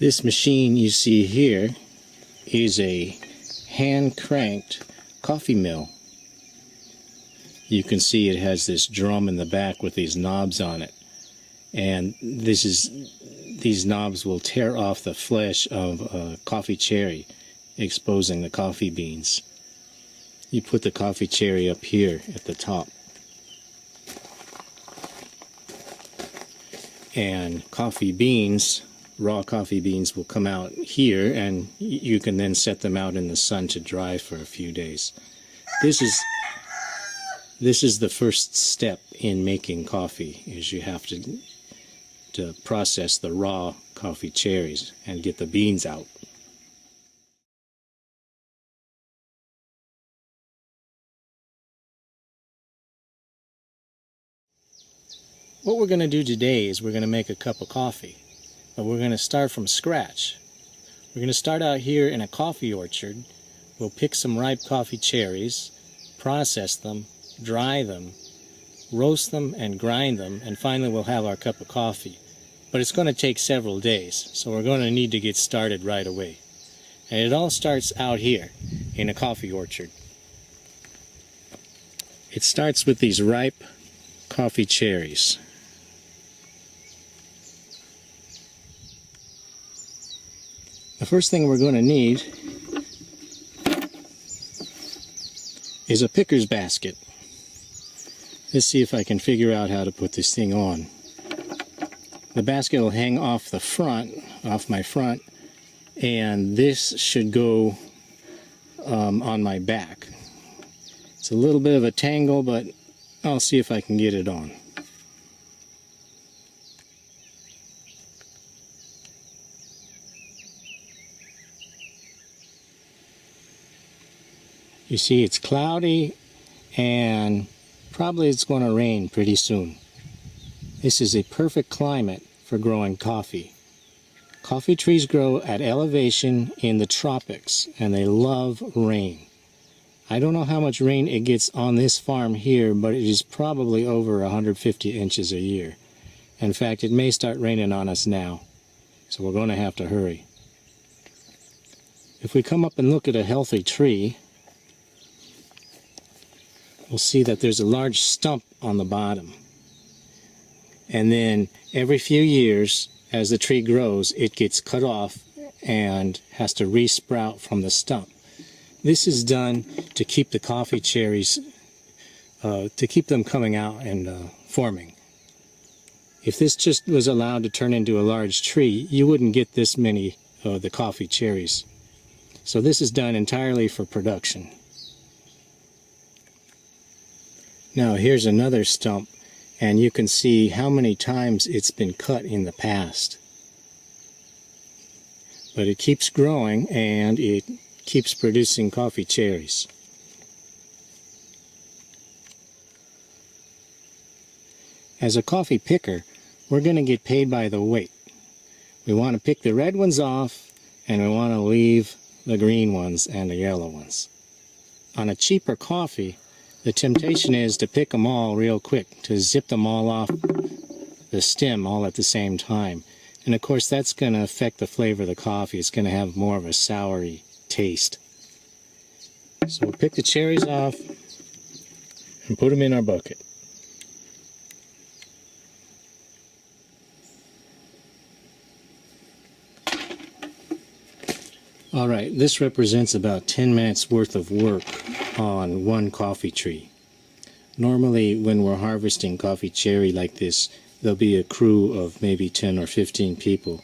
This machine you see here is a hand-cranked coffee mill. You can see it has this drum in the back with these knobs on it. And these knobs will tear off the flesh of a coffee cherry, exposing the coffee beans. You put the coffee cherry up here at the top. And coffee beans, raw coffee beans, will come out here, and you can then set them out in the sun to dry for a few days. This is the first step in making coffee, is you have to process the raw coffee cherries and get the beans out. What we're going to do today is we're going to make a cup of coffee, but we're going to start from scratch. We're going to start out here in a coffee orchard. We'll pick some ripe coffee cherries, process them, dry them, roast them and grind them, and finally we'll have our cup of coffee. But it's going to take several days, so we're going to need to get started right away. And it all starts out here in a coffee orchard. It starts with these ripe coffee cherries. The first thing we're going to need is a picker's basket. Let's see if I can figure out how to put this thing on. The basket will hang off the front, off my front, and this should go on my back. It's a little bit of a tangle, but I'll see if I can get it on. You see, it's cloudy and probably it's going to rain pretty soon. This is a perfect climate for growing coffee. Coffee trees grow at elevation in the tropics, and they love rain. I don't know how much rain it gets on this farm here, but it is probably over 150 inches a year. In fact, it may start raining on us now, so we're going to have to hurry. If we come up and look at a healthy tree, we'll see that there's a large stump on the bottom. And then every few years, as the tree grows, it gets cut off and has to re-sprout from the stump. This is done to keep the coffee cherries, to keep them coming out and forming. If this just was allowed to turn into a large tree, you wouldn't get this many of the coffee cherries. So this is done entirely for production. Now here's another stump, and you can see how many times it's been cut in the past. But it keeps growing and it keeps producing coffee cherries. As a coffee picker, we're going to get paid by the weight. We want to pick the red ones off, and we want to leave the green ones and the yellow ones. On a cheaper coffee, the temptation is to pick them all real quick, to zip them all off the stem all at the same time. And of course that's going to affect the flavor of the coffee. It's going to have more of a soury taste. So we'll pick the cherries off and put them in our bucket. Alright, this represents about 10 minutes worth of work on one coffee tree. Normally when we're harvesting coffee cherry like this, there'll be a crew of maybe 10 or 15 people,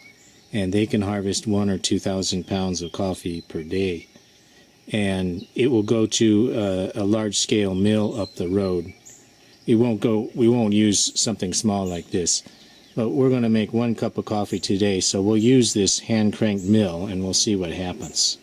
and they can harvest 1,000 or 2,000 pounds of coffee per day. And it will go to a large-scale mill up the road. We won't use something small like this. But we're going to make 1 cup of coffee today, so we'll use this hand-cranked mill and we'll see what happens.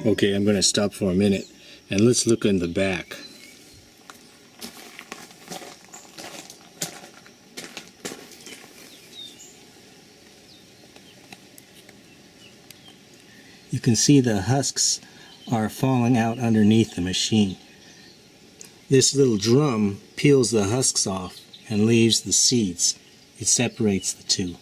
Okay, I'm going to stop for a minute and let's look in the back. You can see the husks are falling out underneath the machine. This little drum peels the husks off and leaves the seeds. It separates the two.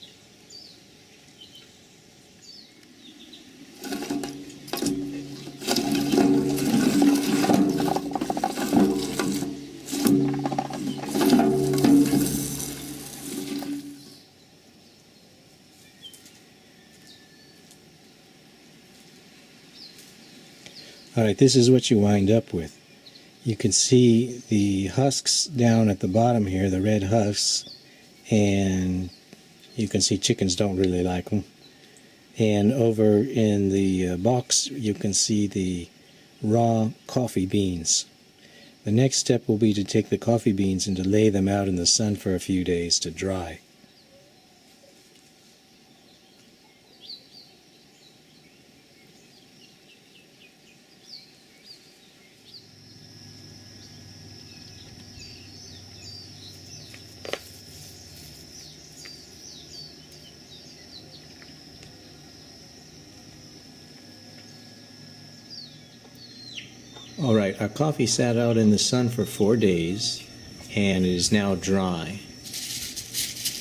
Alright, this is what you wind up with. You can see the husks down at the bottom here, the red husks, and you can see chickens don't really like them. And over in the box you can see the raw coffee beans. The next step will be to take the coffee beans and to lay them out in the sun for a few days to dry. Alright, our coffee sat out in the sun for 4 days and it is now dry.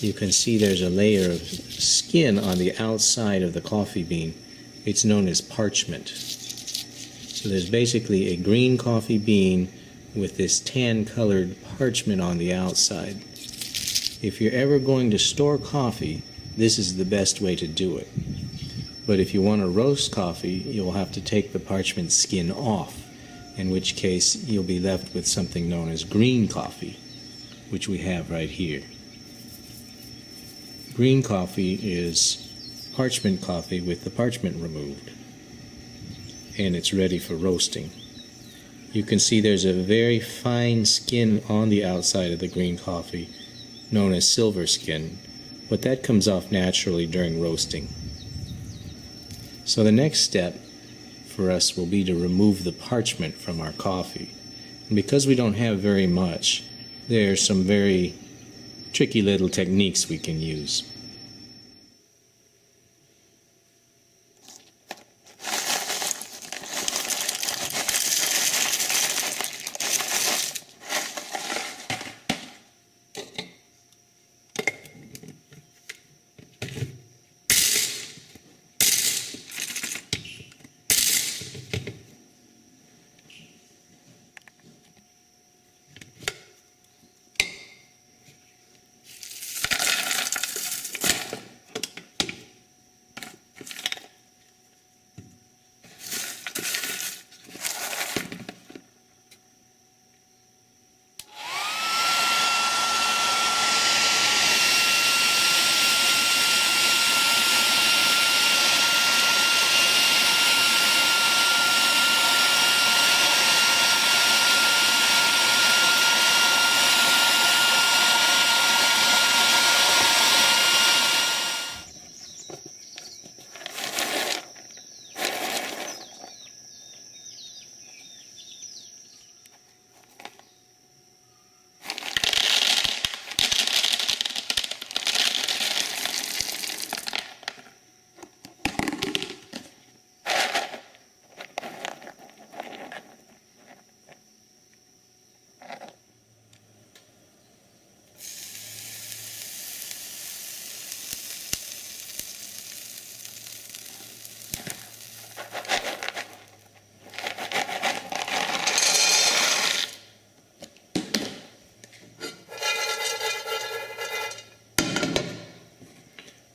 You can see there's a layer of skin on the outside of the coffee bean. It's known as parchment. So there's basically a green coffee bean with this tan colored parchment on the outside. If you're ever going to store coffee, this is the best way to do it. But if you want to roast coffee, you'll have to take the parchment skin off, in which case you'll be left with something known as green coffee, which we have right here. Green coffee is parchment coffee with the parchment removed, and it's ready for roasting. You can see there's a very fine skin on the outside of the green coffee, known as silver skin, but that comes off naturally during roasting. So the next step for us will be to remove the parchment from our coffee. And because we don't have very much, there are some very tricky little techniques we can use.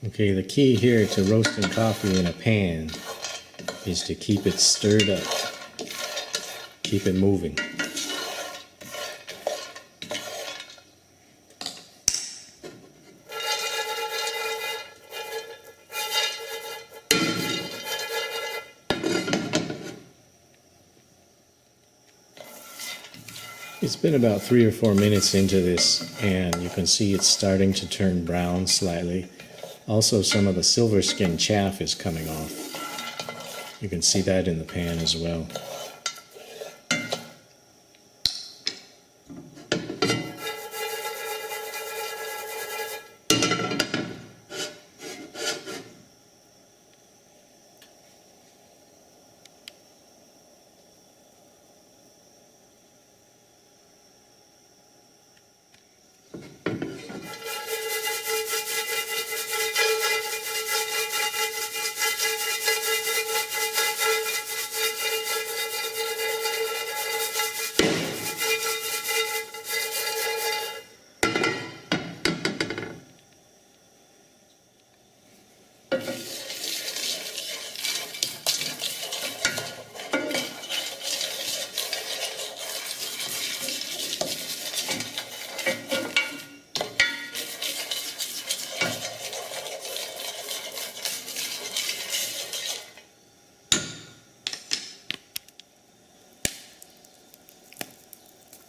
Okay, the key here to roasting coffee in a pan is to keep it stirred up. Keep it moving. It's been about 3 or 4 minutes into this, and you can see it's starting to turn brown slightly. Also, some of the silver skin chaff is coming off. You can see that in the pan as well.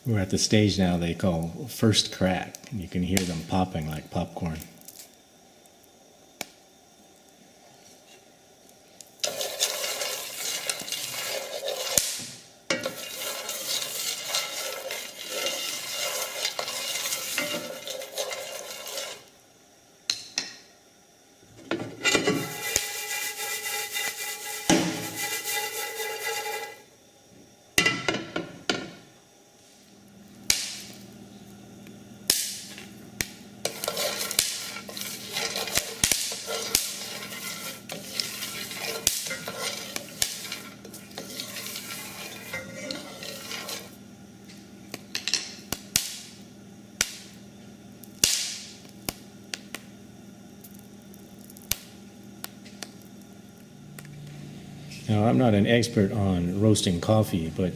We're at the stage now they call first crack, and you can hear them popping like popcorn. Now, I'm not an expert on roasting coffee, but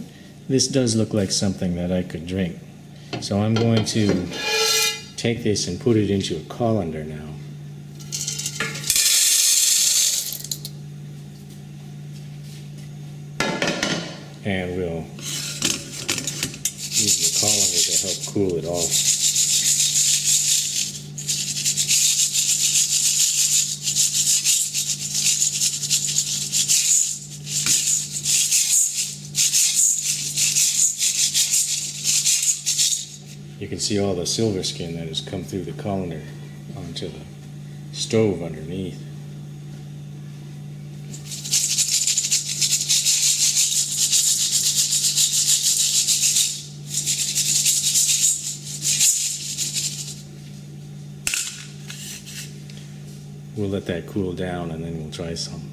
this does look like something that I could drink. So I'm going to take this and put it into a colander now. And we'll use the colander to help cool it off. You can see all the silver skin that has come through the colander onto the stove underneath. We'll let that cool down and then we'll try some.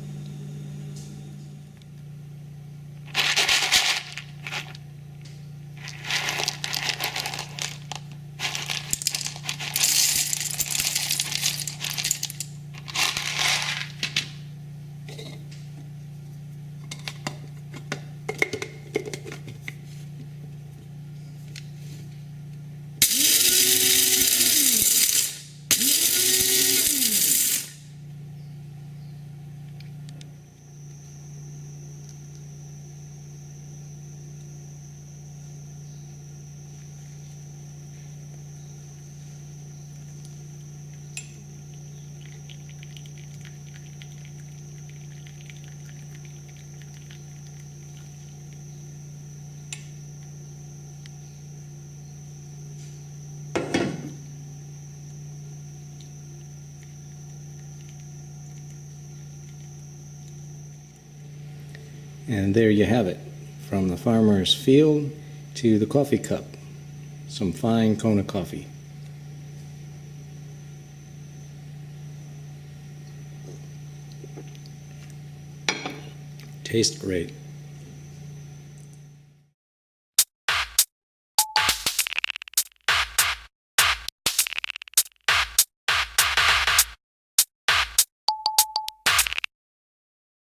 And there you have it, from the farmer's field to the coffee cup. Some fine Kona coffee. Tastes great.